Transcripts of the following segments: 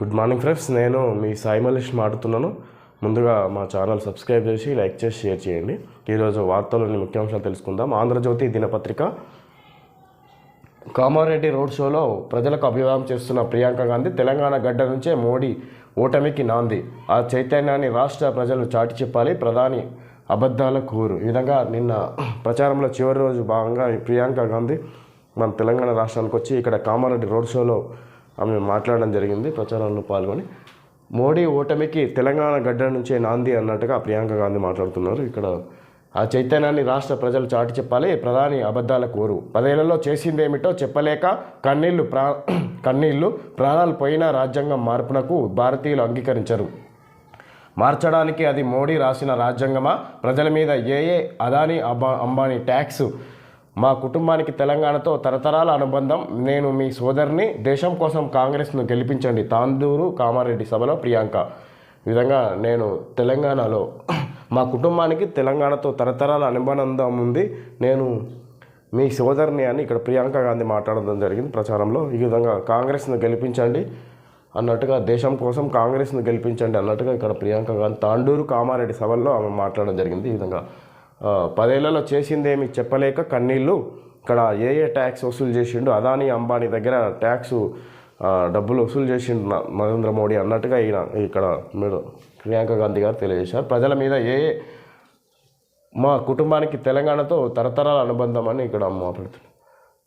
Good morning friends, నేను మీ సాయి మల్లేష్ మాట్లాడుతున్నాను. ముందుగా మా ఛానల్ సబ్స్క్రైబ్ చేసి లైక్ చేసి షేర్ చేయండి. ఈరోజు వార్తల్లోని ముఖ్యాంశాలు తెలుసుకుందాం. ఆంధ్రజ్యోతి దినపత్రిక కామారెడ్డి రోడ్ షోలో ప్రజలకు అభివాదం చేస్తున్న ప్రియాంక గాంధీ తెలంగాణ గడ్డ నుంచే మోడీ ఓటమికి నాంది. ఆ చైతన్యాన్ని రాష్ట్ర ప్రజలు చాటి చెప్పాలి, ప్రధాని అబద్ధాల కూరు. ఈ విధంగా నిన్న ప్రచారంలో చివరి రోజు భాగంగా ప్రియాంక గాంధీ మన తెలంగాణ రాష్ట్రానికి వచ్చి ఇక్కడ కామారెడ్డి రోడ్ షోలో ఆమె మాట్లాడడం జరిగింది. ప్రచారంలో పాల్గొని మోడీ ఓటమికి తెలంగాణ గడ్డ నుంచే నాంది అన్నట్టుగా ప్రియాంక గాంధీ మాట్లాడుతున్నారు. ఇక్కడ ఆ చైతన్యాన్ని రాష్ట్ర ప్రజలు చాటి చెప్పాలి, ప్రధాని అబద్ధాల కోరు. 10 ఏళ్లలో చేసిందేమిటో చెప్పలేక కన్నీళ్లు ప్రాణాలు పోయిన రాజ్యాంగం మార్పునకు భారతీయులు అంగీకరించరు. మార్చడానికి అది మోడీ రాసిన రాజ్యాంగమా? ప్రజల మీద ఏ అదానీ అంబానీ ట్యాక్స్? మా కుటుంబానికి తెలంగాణతో తరతరాల అనుబంధం. నేను మీ సోదరిని. దేశం కోసం కాంగ్రెస్ను గెలిపించండి. తాండూరు కామారెడ్డి సభలో ప్రియాంక. ఈ విధంగా నేను తెలంగాణలో మా కుటుంబానికి తెలంగాణతో తరతరాల అనుబంధం ఉంది, నేను మీ సోదరిని అని ఇక్కడ ప్రియాంక గాంధీ మాట్లాడడం జరిగింది ప్రచారంలో. ఈ విధంగా కాంగ్రెస్ను గెలిపించండి అన్నట్టుగా, దేశం కోసం కాంగ్రెస్ను గెలిపించండి అన్నట్టుగా ఇక్కడ ప్రియాంక గాంధీ తాండూరు కామారెడ్డి సభల్లో ఆమె మాట్లాడడం జరిగింది. ఈ విధంగా 10 ఏళ్లలో చేసిందేమి చెప్పలేక కన్నీళ్ళు. ఇక్కడ ఏ ట్యాక్స్ వసూలు చేసిండు? అదానీ అంబానీ దగ్గర ట్యాక్స్ డబ్బులు వసూలు చేసిండు నరేంద్ర మోడీ అన్నట్టుగా ఇక్కడ మీరు ప్రియాంక గాంధీ గారు తెలియజేశారు. ప్రజల మీద మా కుటుంబానికి తెలంగాణతో తరతరాల అనుబంధం అని ఇక్కడ మాట్లాడుతున్నారు.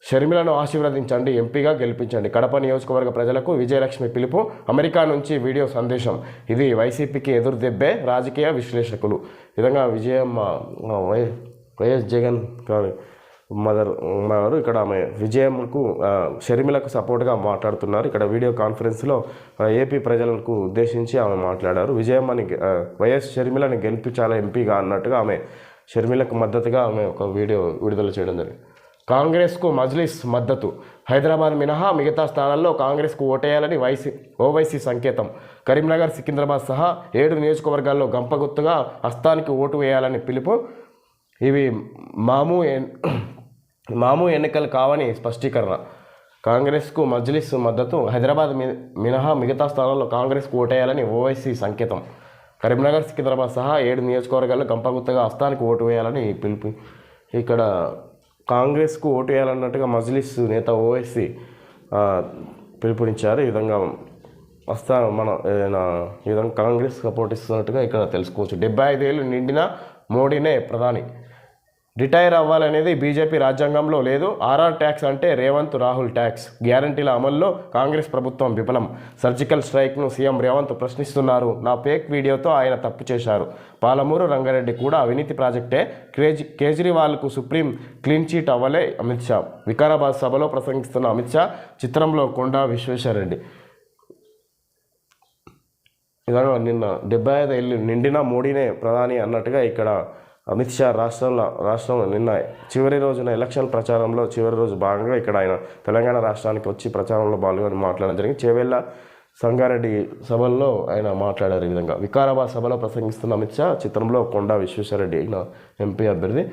షర్మిలను ఆశీర్వదించండి, ఎంపీగా గెలిపించండి. కడప నియోజకవర్గ ప్రజలకు విజయలక్ష్మి పిలుపు. అమెరికా నుంచి వీడియో సందేశం. ఇది వైసీపీకి ఎదురు దెబ్బే, రాజకీయ విశ్లేషకులు. ఈ విధంగా వైఎస్ జగన్ గారి మదర్ ఇక్కడ ఆమె విజయంకు షర్మిలకు సపోర్ట్గా మాట్లాడుతున్నారు. ఇక్కడ వీడియో కాన్ఫరెన్స్లో ఏపీ ప్రజలకు ఉద్దేశించి ఆమె మాట్లాడారు. విజయమ్మని వైఎస్ షర్మిలని గెలిపించాలి ఎంపీగా అన్నట్టుగా ఆమె షర్మిలకు మద్దతుగా ఆమె ఒక వీడియో విడుదల చేయడం జరిగింది. కాంగ్రెస్కు మజ్లిస్ మద్దతు. హైదరాబాద్ మినహా మిగతా స్థానాల్లో కాంగ్రెస్కు ఓటేయాలని ఓవైసీ సంకేతం. కరీంనగర్, సికింద్రాబాద్ సహా 7 నియోజకవర్గాల్లో గంపగుత్తుగా హస్తానికి ఓటు వేయాలని పిలుపు. ఇవి మామూ ఎన్నికలు కావని స్పష్టీకరణ. కాంగ్రెస్కు మజ్లిస్ మద్దతు. హైదరాబాద్ మినహా మిగతా స్థానాల్లో కాంగ్రెస్కు ఓటేయాలని ఓవైసీ సంకేతం. కరీంనగర్, సికింద్రాబాద్ సహా 7 నియోజకవర్గాల్లో గంపగుత్తగా హస్తానికి ఓటు వేయాలని పిలుపు. ఇక్కడ కాంగ్రెస్కు ఓటు వేయాలన్నట్టుగా మజ్లిస్ నేత ఓవైసీ పిలుపునిచ్చారు. ఈ విధంగా ఈ విధంగా కాంగ్రెస్ సపోర్ట్ ఇస్తున్నట్టుగా ఇక్కడ తెలుసుకోవచ్చు. 75 ఏళ్ళు నిండిన మోడీనే ప్రధాని. రిటైర్ అవ్వాలనేది బీజేపీ రాజ్యాంగంలో లేదు. ఆర్ఆర్ ట్యాక్స్ అంటే రేవంత్ రాహుల్ ట్యాక్స్. గ్యారంటీల అమల్లో కాంగ్రెస్ ప్రభుత్వం విఫలం. సర్జికల్ స్ట్రైక్ను సీఎం రేవంత్ ప్రశ్నిస్తున్నారు. నా ఫేక్ వీడియోతో ఆయన తప్పు చేశారు. పాలమూరు రంగారెడ్డి కూడా అవినీతి ప్రాజెక్టే. కేజ్రీవాల్కు సుప్రీం క్లీన్ చీట్ అవ్వలే అమిత్ షా. వికారాబాద్ సభలో ప్రసంగిస్తున్న అమిత్ షా. చిత్రంలో కొండా విశ్వేశ్వరరెడ్డి. ఇలాగ నిన్న 75 ఏళ్ళు నిండిన మోడీనే ప్రధాని అన్నట్టుగా ఇక్కడ అమిత్ షా రాష్ట్రంలో నిన్న చివరి రోజున ఎలక్షన్ ప్రచారంలో చివరి రోజు భాగంగా ఇక్కడ ఆయన తెలంగాణ రాష్ట్రానికి వచ్చి ప్రచారంలో పాల్గొని మాట్లాడడం జరిగింది. చేవెళ్ళ సంగారెడ్డి సభల్లో ఆయన మాట్లాడారు. ఈ విధంగా వికారాబాద్ సభలో ప్రసంగిస్తున్న అమిత్ షా. చిత్రంలో కొండా విశ్వేశ్వరరెడ్డి అయిన ఎంపీ అభ్యర్థి.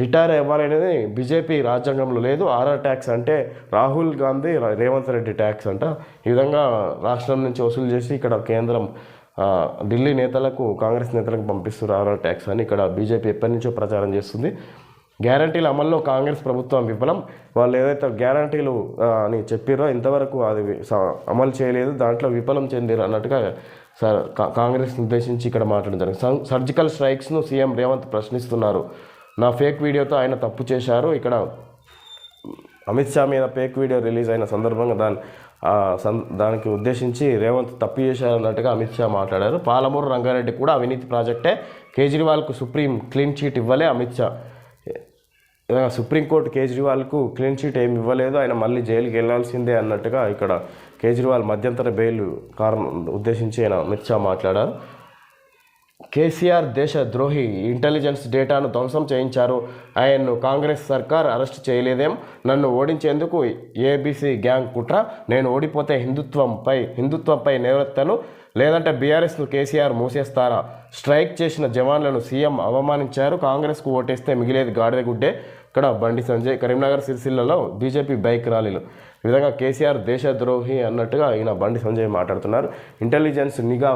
రిటైర్ అవ్వాలనేది బీజేపీ రాజ్యాంగంలో లేదు. ఆర్ఆర్ ట్యాక్స్ అంటే రాహుల్ గాంధీ రేవంత్ రెడ్డి ట్యాక్స్ అంట. ఈ విధంగా రాష్ట్రం నుంచి వసూలు చేసి ఇక్కడ కేంద్రం ఢిల్లీ నేతలకు, కాంగ్రెస్ నేతలకు పంపిస్తున్నారు ఆర్ఆర్ ట్యాక్స్ అని ఇక్కడ బీజేపీ ఎప్పటి నుంచో ప్రచారం చేస్తుంది. గ్యారంటీల అమల్లో కాంగ్రెస్ ప్రభుత్వం విఫలం. వాళ్ళు ఏదైతే గ్యారంటీలు అని చెప్పారో ఇంతవరకు అది అమలు చేయలేదు, దాంట్లో విఫలం చెందారు అన్నట్టుగా కాంగ్రెస్ ఉద్దేశించి ఇక్కడ మాట్లాడడం జరిగింది. సర్జికల్ స్ట్రైక్స్ను సీఎం రేవంత్ ప్రశ్నిస్తున్నారు. నా ఫేక్ వీడియోతో ఆయన తప్పు చేశారు. ఇక్కడ అమిత్ షా మీద ఫేక్ వీడియో రిలీజ్ అయిన సందర్భంగా దానికి ఉద్దేశించి రేవంత్ తప్పు చేశారన్నట్టుగా అమిత్ షా మాట్లాడారు. పాలమూరు రంగారెడ్డి కూడా అవినీతి ప్రాజెక్టే. కేజ్రీవాల్కు సుప్రీం క్లీన్ చీట్ ఇవ్వలే అమిత్ షా. సుప్రీంకోర్టు కేజ్రీవాల్కు క్లీన్ చీట్ ఏమి ఇవ్వలేదు, ఆయన మళ్ళీ జైలుకి వెళ్లాల్సిందే అన్నట్టుగా ఇక్కడ కేజ్రీవాల్ మధ్యంతర బెయిల్ కారణం ఉద్దేశించి ఆయన అమిత్ షా మాట్లాడారు. కేసీఆర్ దేశ ద్రోహి. ఇంటెలిజెన్స్ డేటాను ధ్వంసం చేయించారు. ఆయన్ను కాంగ్రెస్ సర్కార్ అరెస్ట్ చేయలేదేం? నన్ను ఓడించేందుకు ఏబీసీ గ్యాంగ్ కుట్ర. నేను ఓడిపోతే హిందుత్వంపై నేరెత్తను. లేదంటే బీఆర్ఎస్ను కేసీఆర్ మూసేస్తారా? స్ట్రైక్ చేసిన జవాన్లను సీఎం అవమానించారు. కాంగ్రెస్కు ఓటేస్తే మిగిలేది గాడిద గుడ్డే. ఇక్కడ బండి సంజయ్. కరీంనగర్ సిరిసిల్లలో బీజేపీ బైక్ ర్యాలీలు. ఈ విధంగా కేసీఆర్ దేశద్రోహి అన్నట్టుగా ఈయన బండి సంజయ్ మాట్లాడుతున్నారు. ఇంటెలిజెన్స్ నిఘా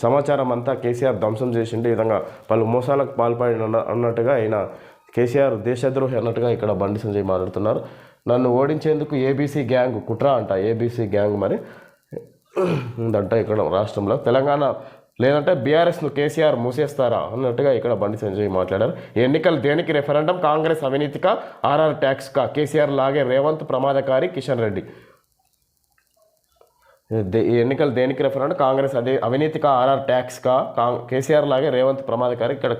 సమాచారం అంతా కేసీఆర్ ధ్వంసం చేసిండు. ఈ విధంగా పలు మోసాలకు పాల్పడిన అన్నట్టుగా ఈయన కేసీఆర్ దేశద్రోహి అన్నట్టుగా ఇక్కడ బండి సంజయ్ మాట్లాడుతున్నారు. నన్ను ఓడించేందుకు ఏబీసీ గ్యాంగ్ కుట్ర అంట. ఏబీసీ గ్యాంగ్ మరి ఉందంట ఇక్కడ రాష్ట్రంలో. తెలంగాణ లేదంటే బీఆర్ఎస్ను కేసీఆర్ మూసేస్తారా అన్నట్టుగా ఇక్కడ బండి సంజయ్ మాట్లాడారు. ఎన్నికలు దేనికి రెఫరెండం? కాంగ్రెస్ అవినీతికా, ఆర్ఆర్ ట్యాక్స్కా? కేసీఆర్ లాగే రేవంత్ ప్రమాదకారి. కిషన్ రెడ్డి. ఈ ఎన్నికలు దేనికి రెఫరెండం? కాంగ్రెస్ అవినీతికా, ఆర్ఆర్ ట్యాక్స్కా? కేసీఆర్ లాగే రేవంత్ ప్రమాదకారి. ఇక్కడ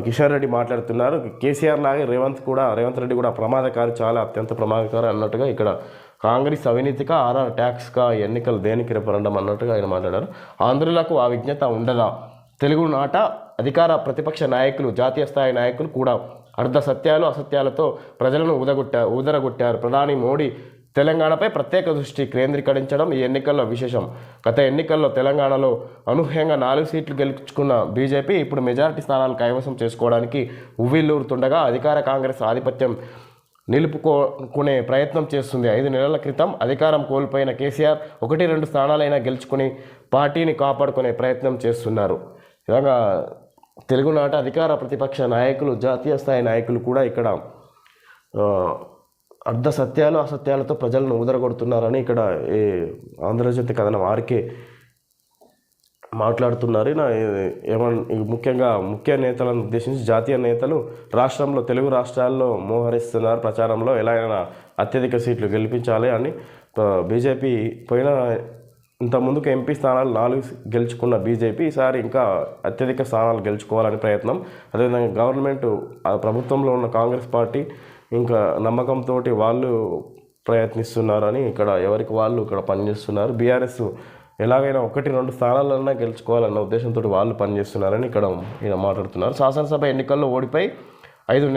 కిషన్ రెడ్డి మాట్లాడుతున్నారు. కేసీఆర్ లాగే రేవంత్ రెడ్డి కూడా ప్రమాదకారి, చాలా అత్యంత ప్రమాదకారి అన్నట్టుగా ఇక్కడ కాంగ్రెస్ అవినీతిగా, ఆర్ఆర్ ట్యాక్స్గా ఎన్నికలు దేనికి రెఫరెండం అన్నట్టుగా ఆయన మాట్లాడారు. ఆంధ్రులకు ఆ విజ్ఞత ఉండదా? తెలుగునాట అధికార ప్రతిపక్ష నాయకులు, జాతీయ స్థాయి నాయకులు కూడా అర్ధ సత్యాలు అసత్యాలతో ప్రజలను ఊదరగొట్టారు. ప్రధాని మోడీ తెలంగాణపై ప్రత్యేక దృష్టి కేంద్రీకరించడం ఈ ఎన్నికల్లో విశేషం. గత ఎన్నికల్లో తెలంగాణలో అనూహ్యంగా 4 సీట్లు గెలుచుకున్న బీజేపీ ఇప్పుడు మెజారిటీ స్థానాలు కైవసం చేసుకోవడానికి ఉవ్విళ్ళూరుతుండగా అధికార కాంగ్రెస్ ఆధిపత్యం నిలుపుకునే ప్రయత్నం చేస్తుంది. 5 నెలల క్రితం అధికారం కోల్పోయిన కేసీఆర్ 1-2 స్థానాలైనా గెలుచుకుని పార్టీని కాపాడుకునే ప్రయత్నం చేస్తున్నారు. ఇలాగా తెలుగునాట అధికార ప్రతిపక్ష నాయకులు, జాతీయ స్థాయి నాయకులు కూడా ఇక్కడ అర్ధ సత్యాలు అసత్యాలతో ప్రజలను ఊదరగొడుతున్నారని ఇక్కడ ఈ ఆంధ్రజ్యోతి కథనం ఆర్కే మాట్లాడుతున్నారు. ముఖ్యంగా ముఖ్య నేతలను ఉద్దేశించి జాతీయ నేతలు రాష్ట్రంలో తెలుగు రాష్ట్రాల్లో మోహరిస్తున్నారు ప్రచారంలో. ఎలాగైనా అత్యధిక సీట్లు గెలిపించాలి అని. బీజేపీ ఇంతకుముందుకు ఎంపీ స్థానాలు 4 గెలుచుకున్న బీజేపీ ఈసారి ఇంకా అత్యధిక స్థానాలు గెలుచుకోవాలని ప్రయత్నం. అదేవిధంగా గవర్నమెంట్ ప్రభుత్వంలో ఉన్న కాంగ్రెస్ పార్టీ ఇంకా నమ్మకంతో వాళ్ళు ప్రయత్నిస్తున్నారని ఇక్కడ ఎవరికి వాళ్ళు ఇక్కడ పనిచేస్తున్నారు. బీఆర్ఎస్ ఎలాగైనా 1-2 స్థానాలన్నా గెలుచుకోవాలన్న ఉద్దేశంతో వాళ్ళు పనిచేస్తున్నారని ఇక్కడ ఈయన మాట్లాడుతున్నారు. శాసనసభ ఎన్నికల్లో ఓడిపోయి 5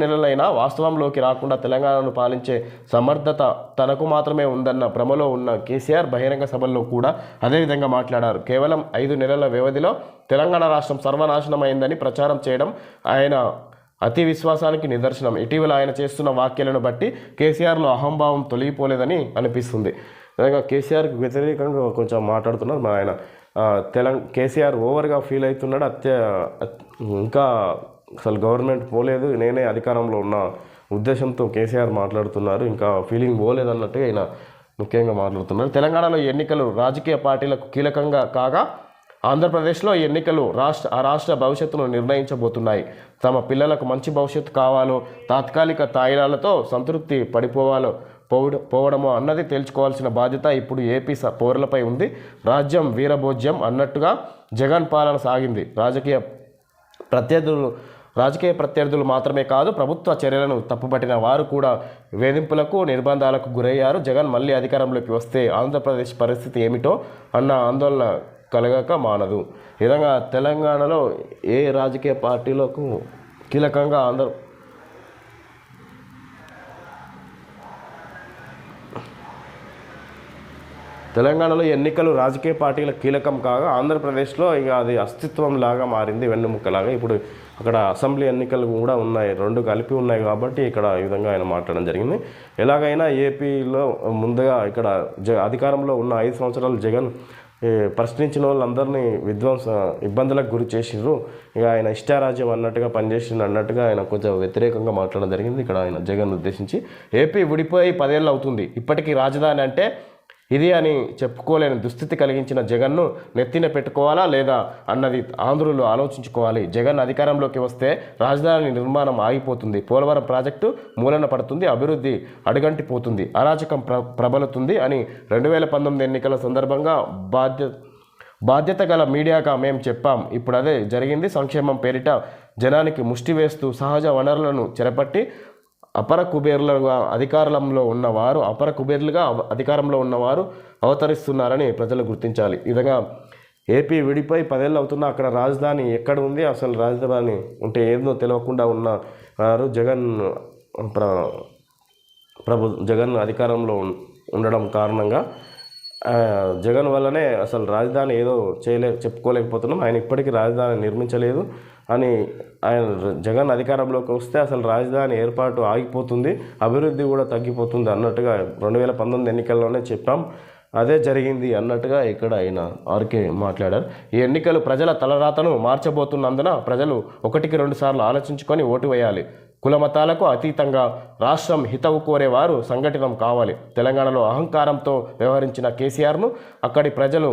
నెలలైనా వాస్తవంలోకి రాకుండా తెలంగాణను పాలించే సమర్థత తనకు మాత్రమే ఉందన్న భ్రమలో ఉన్న కేసీఆర్ బహిరంగ సభల్లో కూడా అదేవిధంగా మాట్లాడారు. కేవలం 5 నెలల వ్యవధిలో తెలంగాణ రాష్ట్రం సర్వనాశనమైందని ప్రచారం చేయడం ఆయన అతి విశ్వాసానికి నిదర్శనం. ఇటీవల ఆయన చేస్తున్న వ్యాఖ్యలను బట్టి కేసీఆర్లో అహంభావం తొలగిపోలేదని అనిపిస్తుంది. విధంగా కేసీఆర్కి వ్యతిరేకంగా కొంచెం మాట్లాడుతున్నారు. ఆయన కేసీఆర్ ఓవర్గా ఫీల్ అవుతున్నాడు. ఇంకా అసలు గవర్నమెంట్ పోలేదు, నేనే అధికారంలో ఉన్న ఉద్దేశంతో కేసీఆర్ మాట్లాడుతున్నారు. ఇంకా ఫీలింగ్ పోలేదు అన్నట్టుగా ఆయన ముఖ్యంగా మాట్లాడుతున్నారు. తెలంగాణలో ఎన్నికలు రాజకీయ పార్టీలకు కీలకంగా కాగా ఆంధ్రప్రదేశ్లో ఎన్నికలు రాష్ట్ర భవిష్యత్తును నిర్ణయించబోతున్నాయి. తమ పిల్లలకు మంచి భవిష్యత్తు కావాలో, తాత్కాలిక తాయిలాలతో సంతృప్తి పోవడమో అన్నది తేల్చుకోవాల్సిన బాధ్యత ఇప్పుడు ఏపీ పౌరులపై ఉంది. రాజ్యం వీరభోజ్యం అన్నట్టుగా జగన్ పాలన సాగింది. రాజకీయ ప్రత్యర్థులు మాత్రమే కాదు, ప్రభుత్వ చర్యలను తప్పుపట్టిన వారు కూడా వేధింపులకు, నిర్బంధాలకు గురయ్యారు. జగన్ మళ్ళీ అధికారంలోకి వస్తే ఆంధ్రప్రదేశ్ పరిస్థితి ఏమిటో అన్న ఆందోళన కలగక మానదు. ఈ విధంగా తెలంగాణలో ఏ రాజకీయ పార్టీలకు కీలకంగా తెలంగాణలో ఎన్నికలు రాజకీయ పార్టీలకు కీలకం కాగా ఆంధ్రప్రదేశ్లో ఇక అది అస్తిత్వం లాగా మారింది, వెన్నుముక్కలాగా. ఇప్పుడు అక్కడ అసెంబ్లీ ఎన్నికలు కూడా ఉన్నాయి, 2 కలిపి ఉన్నాయి కాబట్టి ఇక్కడ ఈ విధంగా ఆయన మాట్లాడడం జరిగింది. ఎలాగైనా ఏపీలో ముందుగా ఇక్కడ అధికారంలో ఉన్న 5 సంవత్సరాలు జగన్ ప్రశ్నించిన వాళ్ళందరినీ ఇబ్బందులకు గురి చేసిండ్రు. ఇక ఆయన ఇష్టారాజ్యం అన్నట్టుగా పనిచేసిండు అన్నట్టుగా ఆయన కొంచెం వ్యతిరేకంగా మాట్లాడడం జరిగింది. ఇక్కడ ఆయన జగన్ ఉద్దేశించి ఏపీ విడిపోయి 10 ఏళ్ళు అవుతుంది, ఇప్పటికీ రాజధాని అంటే ఇది అని చెప్పుకోలేని దుస్థితి కలిగించిన జగన్ను నెత్తిన పెట్టుకోవాలా లేదా అన్నది ఆంధ్రులు ఆలోచించుకోవాలి. జగన్ అధికారంలోకి వస్తే రాజధాని నిర్మాణం ఆగిపోతుంది, పోలవరం ప్రాజెక్టు మూలన పడుతుంది, అభివృద్ధి అడుగంటిపోతుంది, అరాచకం ప్రబలుతుంది అని 2019 ఎన్నికల సందర్భంగా బాధ్యత గల మీడియాగా మేము చెప్పాం. ఇప్పుడు అదే జరిగింది. సంక్షేమం పేరిట జనానికి ముష్టి వేస్తూ సహజ వనరులను చెరపట్టి అపర కుబేర్లుగా అధికారంలో ఉన్నవారు అవతరిస్తున్నారని ప్రజలు గుర్తించాలి. ఈ విధంగా ఏపీ విడిపోయి 10 ఏళ్ళు అవుతున్నా అక్కడ రాజధాని ఎక్కడ ఉంది, అసలు రాజధాని ఉంటే ఏదో తెలియకుండా ఉన్నారు. జగన్ అధికారంలో ఉండడం కారణంగా జగన్ వల్లనే అసలు రాజధాని ఏదో చెప్పుకోలేకపోతున్నాం. ఆయన ఇప్పటికీ రాజధాని నిర్మించలేదు అని ఆయన జగన్ అధికారంలోకి వస్తే అసలు రాజధాని ఏర్పాటు ఆగిపోతుంది, అభివృద్ధి కూడా తగ్గిపోతుంది అన్నట్టుగా 2019 ఎన్నికల్లోనే చెప్పాం. అదే జరిగింది అన్నట్టుగా ఇక్కడ ఆయన ఆర్కే మాట్లాడారు. ఈ ఎన్నికలు ప్రజల తలరాతను మార్చబోతున్నందున ప్రజలు 1-2 సార్లు ఆలోచించుకొని ఓటు వేయాలి. కుల మతాలకు అతీతంగా రాష్ట్రం హితవు కోరేవారు సంఘటితం కావాలి. తెలంగాణలో అహంకారంతో వ్యవహరించిన కేసీఆర్ను అక్కడి ప్రజలు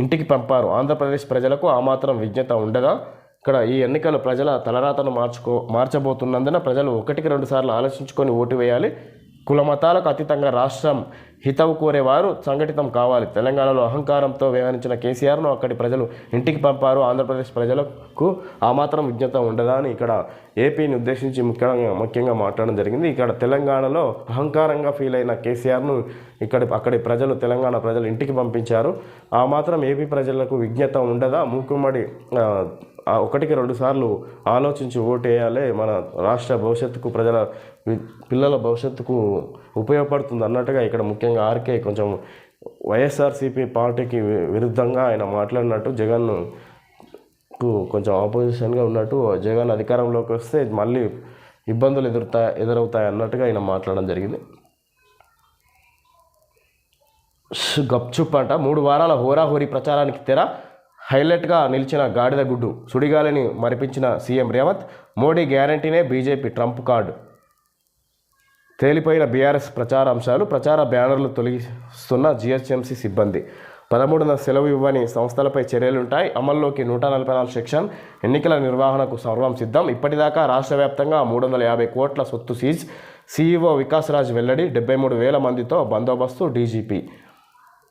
ఇంటికి పంపారు. ఆంధ్రప్రదేశ్ ప్రజలకు ఆ మాత్రం విజ్ఞత ఉండదా? ఇక్కడ ఈ ఎన్నికలు ప్రజల తలరాతను మార్చబోతున్నందున ప్రజలు 1-2 సార్లు ఆలోచించుకొని ఓటు వేయాలి. కుల మతాలకు అతీతంగా రాష్ట్రం హితవు కోరేవారు సంఘటితం కావాలి. తెలంగాణలో అహంకారంతో వ్యవహరించిన కేసీఆర్ను అక్కడి ప్రజలు ఇంటికి పంపారు. ఆంధ్రప్రదేశ్ ప్రజలకు ఆ మాత్రం విజ్ఞత ఉండదా అని ఇక్కడ ఏపీని ఉద్దేశించి ముఖ్యంగా మాట్లాడడం జరిగింది. ఇక్కడ తెలంగాణలో అహంకారంగా ఫీల్ అయిన కేసీఆర్ను అక్కడి ప్రజలు, తెలంగాణ ప్రజలు ఇంటికి పంపించారు. ఆ మాత్రం ఏపీ ప్రజలకు విజ్ఞత ఉండదా? మూకుమ్మడి 1-2 సార్లు ఆలోచించి ఓటు వేయాలి. మన రాష్ట్ర భవిష్యత్తుకు, ప్రజల పిల్లల భవిష్యత్తుకు ఉపయోగపడుతుంది అన్నట్టుగా ఇక్కడ ముఖ్యంగా ఆర్కే కొంచెం వైఎస్ఆర్సీపీ పార్టీకి విరుద్ధంగా ఆయన మాట్లాడినట్టు, జగన్కు కొంచెం ఆపోజిషన్గా ఉన్నట్టు, జగన్ అధికారంలోకి వస్తే మళ్ళీ ఇబ్బందులు ఎదురవుతాయి అన్నట్టుగా ఆయన మాట్లాడడం జరిగింది. గప్చుప్ అంట 3 వారాల హోరాహోరీ ప్రచారానికి తెర. హైలైట్గా నిలిచిన గాడిద గుడ్డు, సుడిగాలిని మరిపించిన సీఎం రేవంత్. మోడీ గ్యారంటీనే బీజేపీ ట్రంప్ కార్డు. తేలిపోయిన బీఆర్ఎస్ ప్రచార అంశాలు. ప్రచార బ్యానర్లు తొలగిస్తున్న జీహెచ్ఎంసీ సిబ్బంది. 13న సెలవు ఇవ్వని సంస్థలపై చర్యలుంటాయి. అమల్లోకి 144 సెక్షన్. ఎన్నికల నిర్వహణకు సర్వం సిద్ధం. ఇప్పటిదాకా రాష్ట్ర వ్యాప్తంగా 350 కోట్ల సొత్తు సీజ్. సీఈఓ వికాస్ రాజ్ వెల్లడి. 73,000 మందితో బందోబస్తు డీజీపీ.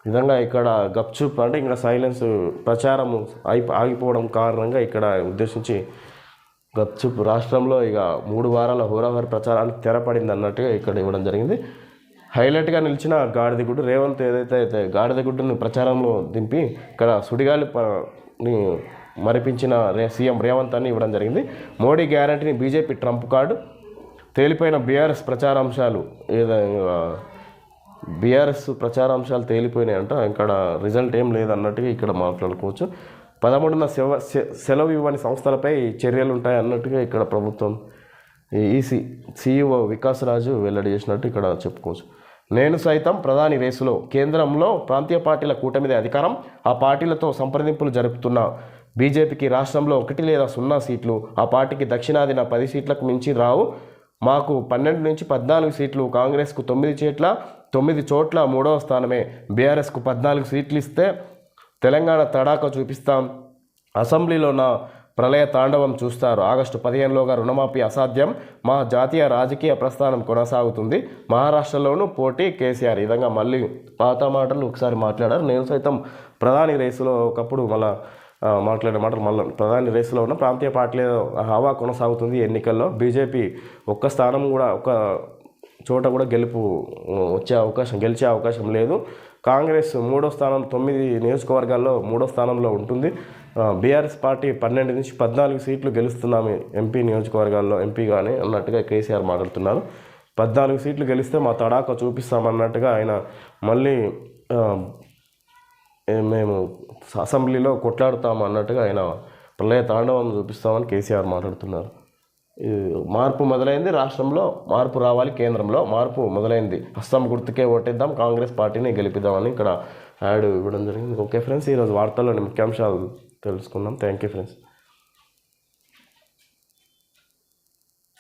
విధంగా ఇక్కడ గప్చుప్ అంటే ఇంకా సైలెన్స్, ప్రచారం ఆగిపోవడం కారణంగా ఇక్కడ ఉద్దేశించి గప్చుప్ రాష్ట్రంలో ఇక 3 వారాల హోరాహోరీ ప్రచారానికి తెరపడింది అన్నట్టుగా ఇక్కడ ఇవ్వడం జరిగింది. హైలైట్గా నిలిచిన గాడిదగుడ్డు. రేవంత్ ఏదైతే గాడిదగుడ్డును ప్రచారంలో దింపి ఇక్కడ సుడిగాలిని మరిపించిన సీఎం రేవంత్ అని ఇవ్వడం జరిగింది. మోడీ గ్యారంటీని బీజేపీ ట్రంప్ కార్డు. తేలిపోయిన బీఆర్ఎస్ ప్రచారాంశాలు. బీఆర్ఎస్ ప్రచారాంశాలు తేలిపోయినాయంట, ఇక్కడ రిజల్ట్ ఏం లేదన్నట్టుగా ఇక్కడ మాట్లాడుకోవచ్చు. 13న సెలవు ఇవ్వని సంస్థలపై చర్యలు ఉంటాయి అన్నట్టుగా ఇక్కడ ప్రభుత్వం ఈసీ సీఈఓ వికాస్ రాజు వెల్లడి చేసినట్టు ఇక్కడ చెప్పుకోవచ్చు. నేను సైతం ప్రధాని రేసులో. కేంద్రంలో ప్రాంతీయ పార్టీల కూటమిదే అధికారం. ఆ పార్టీలతో సంప్రదింపులు జరుపుతున్న బీజేపీకి రాష్ట్రంలో 1 లేదా 0 సీట్లు. ఆ పార్టీకి దక్షిణాదిన 10 సీట్లకు మించి రావు. మాకు 12 నుంచి 14 సీట్లు. కాంగ్రెస్కు 9 చోట్ల 3వ స్థానమే. బీఆర్ఎస్కు 14 సీట్లు ఇస్తే తెలంగాణ తడాక చూపిస్తాం. అసెంబ్లీలో నా ప్రళయ తాండవం చూస్తారు. ఆగస్టు 15లోగా రుణమాఫీ అసాధ్యం. మా జాతీయ రాజకీయ ప్రస్థానం కొనసాగుతుంది. మహారాష్ట్రలోనూ పోటీ కేసీఆర్. ఈ విధంగా మళ్ళీ పాత మాటలు ఒకసారి మాట్లాడారు. నేను సైతం ప్రధాని రేసులో ఒకప్పుడు మళ్ళీ మాట్లాడే మాటలు మళ్ళీ ప్రధాని రేసులో ఉన్న ప్రాంతీయ పార్టీల హవా కొనసాగుతుంది ఎన్నికల్లో. బీజేపీ ఒక్క స్థానం కూడా, ఒక్క చోట కూడా గెలిచే అవకాశం లేదు. కాంగ్రెస్ 3వ స్థానం, 9 నియోజకవర్గాల్లో 3వ స్థానంలో ఉంటుంది. బీఆర్ఎస్ పార్టీ 12 నుంచి 14 సీట్లు గెలుస్తున్నాము ఎంపీ నియోజకవర్గాల్లో, ఎంపీగానే అన్నట్టుగా కేసీఆర్ మాట్లాడుతున్నారు. 14 సీట్లు గెలిస్తే మా తడాక చూపిస్తామన్నట్టుగా ఆయన మళ్ళీ మేము అసెంబ్లీలో కొట్లాడుతాము అన్నట్టుగా ఆయన ప్రళయ తాండవం చూపిస్తామని కేసీఆర్ మాట్లాడుతున్నారు. మార్పు మొదలైంది రాష్ట్రంలో, మార్పు రావాలి, కేంద్రంలో మార్పు మొదలైంది. హస్తం గుర్తుకే ఓటేద్దాం, కాంగ్రెస్ పార్టీని గెలిపిద్దామని ఇక్కడ యాడ్ ఇవ్వడం జరిగింది. ఓకే ఫ్రెండ్స్, ఈరోజు వార్తల్లోని ముఖ్యాంశాలు తెలుసుకున్నాం. Thank you friends.